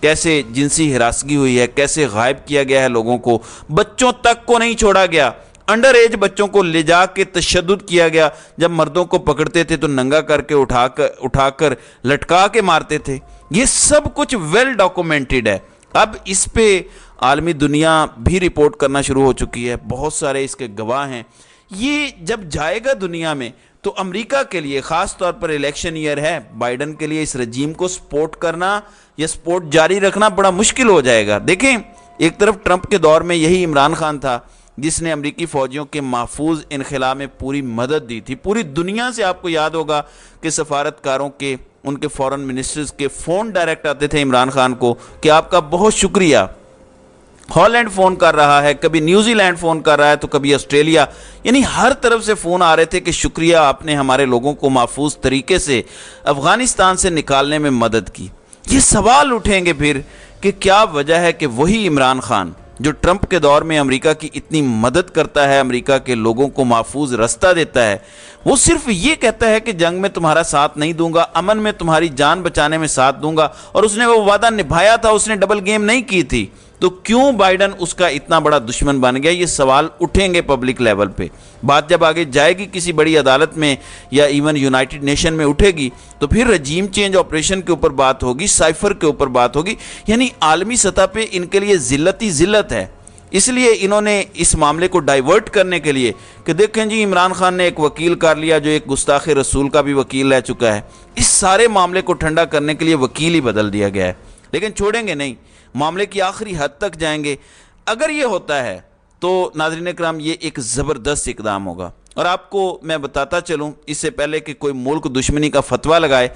کیسے جنسی ہراسگی ہوئی ہے، کیسے غائب کیا گیا ہے لوگوں کو، بچوں تک کو نہیں چھوڑا گیا، انڈر ایج بچوں کو لے جا کے تشدد کیا گیا، جب مردوں کو پکڑتے تھے تو ننگا کر کے اٹھا کر لٹکا کے مارتے تھے۔ یہ سب کچھ ویل ڈاکومنٹڈ ہے۔ اب اس پہ عالمی دنیا بھی رپورٹ کرنا شروع ہو چکی ہے، بہت سارے اس کے گواہ ہیں۔ یہ جب جائے گا دنیا میں تو امریکہ کے لیے، خاص طور پر الیکشن ایئر ہے، بائیڈن کے لیے اس رجیم کو سپورٹ کرنا یا سپورٹ جاری رکھنا بڑا مشکل ہو جائے گا۔ دیکھیں، ایک طرف ٹرمپ کے دور میں یہی عمران خان تھا جس نے امریکی فوجیوں کے محفوظ انخلا میں پوری مدد دی تھی۔ پوری دنیا سے آپ کو یاد ہوگا کہ سفارتکاروں کے، ان کے فورن منسٹرز کے فون ڈائریکٹ آتے تھے عمران خان کو کہ آپ کا بہت شکریہ۔ ہالینڈ فون کر رہا ہے، کبھی نیوزی لینڈ فون کر رہا ہے تو کبھی آسٹریلیا، یعنی ہر طرف سے فون آ رہے تھے کہ شکریہ، آپ نے ہمارے لوگوں کو محفوظ طریقے سے افغانستان سے نکالنے میں مدد کی۔ یہ سوال اٹھیں گے پھر کہ کیا وجہ ہے کہ وہی عمران خان جو ٹرمپ کے دور میں امریکہ کی اتنی مدد کرتا ہے، امریکہ کے لوگوں کو محفوظ رستہ دیتا ہے، وہ صرف یہ کہتا ہے کہ جنگ میں تمہارا ساتھ نہیں دوں گا، امن میں تمہاری جان بچانے میں ساتھ دوں گا، اور اس نے وہ وعدہ نبھایا تھا، اس نے ڈبل گیم نہیں کی تھی، تو کیوں بائیڈن اس کا اتنا بڑا دشمن بن گیا؟ یہ سوال اٹھیں گے پبلک لیول پہ۔ بات جب آگے جائے گی کسی بڑی عدالت میں یا ایون یونائٹڈ نیشن میں اٹھے گی تو پھر رجیم چینج آپریشن کے اوپر بات ہوگی، سائفر کے اوپر بات ہوگی، یعنی عالمی سطح پہ ان کے لیے ذلت ہی ذلت ہے۔ اس لیے انہوں نے اس معاملے کو ڈائیورٹ کرنے کے لیے کہ دیکھیں جی عمران خان نے ایک وکیل کر لیا جو ایک گستاخ رسول کا بھی وکیل رہ چکا ہے، اس سارے معاملے کو ٹھنڈا کرنے کے لیے وکیل ہی بدل دیا گیا ہے، لیکن چھوڑیں گے نہیں، معاملے کی آخری حد تک جائیں گے۔ اگر یہ ہوتا ہے تو ناظرین اکرام یہ ایک زبردست اقدام ہوگا، اور آپ کو میں بتاتا چلوں اس سے پہلے کہ کوئی ملک دشمنی کا فتویٰ لگائے،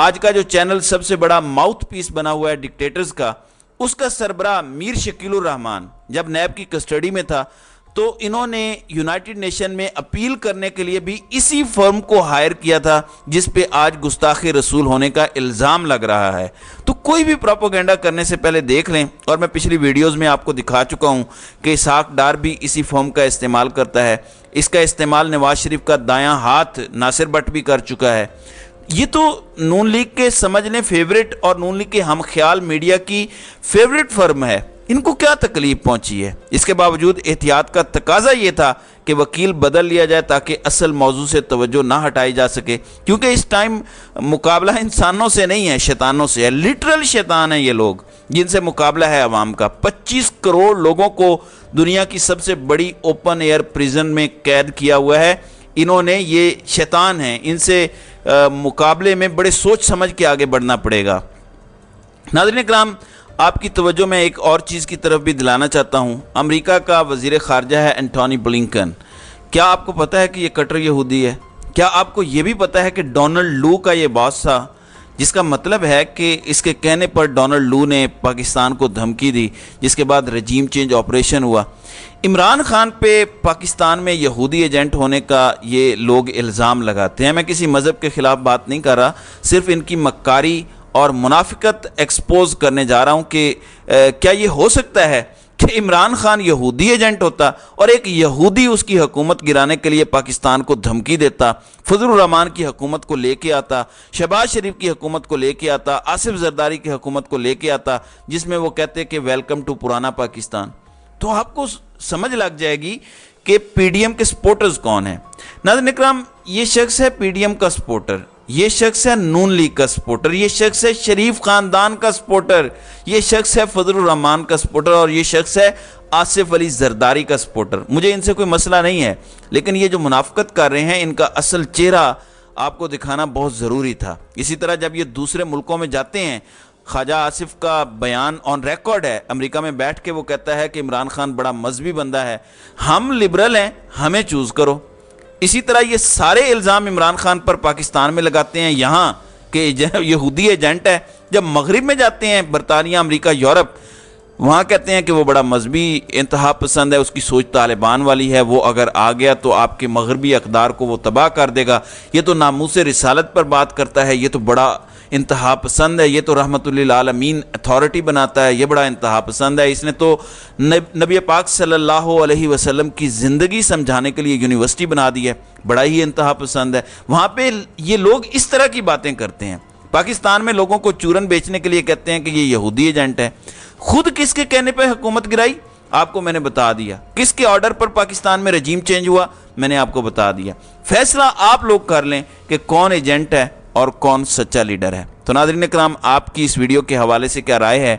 آج کا جو چینل سب سے بڑا ماؤتھ پیس بنا ہوا ہے ڈکٹیٹرز کا، اس کا سربراہ میر شکیل الرحمان جب نیب کی کسٹڈی میں تھا تو انہوں نے یونائٹڈ نیشن میں اپیل کرنے کے لیے بھی اسی فرم کو ہائر کیا تھا جس پہ آج گستاخ رسول ہونے کا الزام لگ رہا ہے۔ تو کوئی بھی پروپیگنڈا کرنے سے پہلے دیکھ لیں، اور میں پچھلی ویڈیوز میں آپ کو دکھا چکا ہوں کہ اسحاق ڈار بھی اسی فرم کا استعمال کرتا ہے، اس کا استعمال نواز شریف کا دایاں ہاتھ ناصر بٹ بھی کر چکا ہے۔ یہ تو نون لیگ کے سمجھ لیں فیوریٹ اور نون لیگ کے ہم خیال میڈیا کی فیوریٹ فرم ہے، ان کو کیا تکلیف پہنچی ہے؟ اس کے باوجود احتیاط کا تقاضا یہ تھا کہ وکیل بدل لیا جائے تاکہ اصل موضوع سے توجہ نہ ہٹائی جا سکے، کیونکہ اس ٹائم مقابلہ انسانوں سے نہیں ہے، شیطانوں سے ہے، لٹرل شیطان ہیں یہ لوگ جن سے مقابلہ ہے عوام کا۔ 25 کروڑ لوگوں کو دنیا کی سب سے بڑی اوپن ایئر پریزن میں قید کیا ہوا ہے انہوں نے، یہ شیطان ہیں، ان سے مقابلے میں بڑے سوچ سمجھ کے آگے بڑھنا پڑے گا۔ ناظرین اکرام، آپ کی توجہ میں ایک اور چیز کی طرف بھی دلانا چاہتا ہوں۔ امریکہ کا وزیر خارجہ ہے اینٹونی بلنکن، کیا آپ کو پتہ ہے کہ یہ کٹر یہودی ہے؟ کیا آپ کو یہ بھی پتہ ہے کہ ڈونلڈ لو کا یہ باس تھا، جس کا مطلب ہے کہ اس کے کہنے پر ڈونلڈ لو نے پاکستان کو دھمکی دی، جس کے بعد رجیم چینج آپریشن ہوا۔ عمران خان پہ پاکستان میں یہودی ایجنٹ ہونے کا یہ لوگ الزام لگاتے ہیں۔ میں کسی مذہب کے خلاف بات نہیں کر رہا، صرف ان کی مکاری اور منافقت ایکسپوز کرنے جا رہا ہوں کہ کیا یہ ہو سکتا ہے کہ عمران خان یہودی ایجنٹ ہوتا اور ایک یہودی اس کی حکومت گرانے کے لیے پاکستان کو دھمکی دیتا، فضل الرحمان کی حکومت کو لے کے آتا، شہباز شریف کی حکومت کو لے کے آتا، آصف زرداری کی حکومت کو لے کے آتا، جس میں وہ کہتے کہ ویلکم ٹو پرانا پاکستان، تو آپ کو سمجھ لگ جائے گی کہ پی ڈی ایم کے سپورٹرز کون ہیں۔ ناظرین اکرام، یہ شخص ہے پی ڈی ایم کا سپورٹر، یہ شخص ہے نون لیگ کا سپورٹر، یہ شخص ہے شریف خاندان کا سپورٹر، یہ شخص ہے فضل الرحمان کا سپورٹر، اور یہ شخص ہے آصف علی زرداری کا سپورٹر۔ مجھے ان سے کوئی مسئلہ نہیں ہے، لیکن یہ جو منافقت کر رہے ہیں ان کا اصل چہرہ آپ کو دکھانا بہت ضروری تھا۔ اسی طرح جب یہ دوسرے ملکوں میں جاتے ہیں، خواجہ آصف کا بیان آن ریکارڈ ہے، امریکہ میں بیٹھ کے وہ کہتا ہے کہ عمران خان بڑا مذہبی بندہ ہے، ہم لبرل ہیں، ہمیں چوز کرو۔ اسی طرح یہ سارے الزام عمران خان پر پاکستان میں لگاتے ہیں یہاں کہ یہودی ایجنٹ ہے، جب مغرب میں جاتے ہیں، برطانیہ، امریکہ، یورپ، وہاں کہتے ہیں کہ وہ بڑا مذہبی انتہا پسند ہے، اس کی سوچ طالبان والی ہے، وہ اگر آ گیا تو آپ کے مغربی اقدار کو وہ تباہ کر دے گا، یہ تو ناموس رسالت پر بات کرتا ہے، یہ تو بڑا انتہا پسند ہے، یہ تو رحمت للعالمین اتھارٹی بناتا ہے، یہ بڑا انتہا پسند ہے، اس نے تو نبی پاک صلی اللہ علیہ وسلم کی زندگی سمجھانے کے لیے یونیورسٹی بنا دی ہے، بڑا ہی انتہا پسند ہے۔ وہاں پہ یہ لوگ اس طرح کی باتیں کرتے ہیں۔ پاکستان میں لوگوں کو چورن بیچنے کے لیے کہتے ہیں کہ یہ یہودی ایجنٹ ہے۔ خود کس کے کہنے پہ حکومت گرائی آپ کو میں نے بتا دیا، کس کے آرڈر پر پاکستان میں رجیم چینج ہوا میں نے آپ کو بتا دیا۔ فیصلہ آپ لوگ کر لیں کہ کون ایجنٹ ہے اور کون سچا لیڈر ہے۔ تو ناظرین اکرام، آپ کی اس ویڈیو کے حوالے سے کیا رائے ہے؟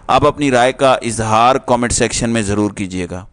آپ اپنی رائے کا اظہار کامنٹ سیکشن میں ضرور کیجیے گا۔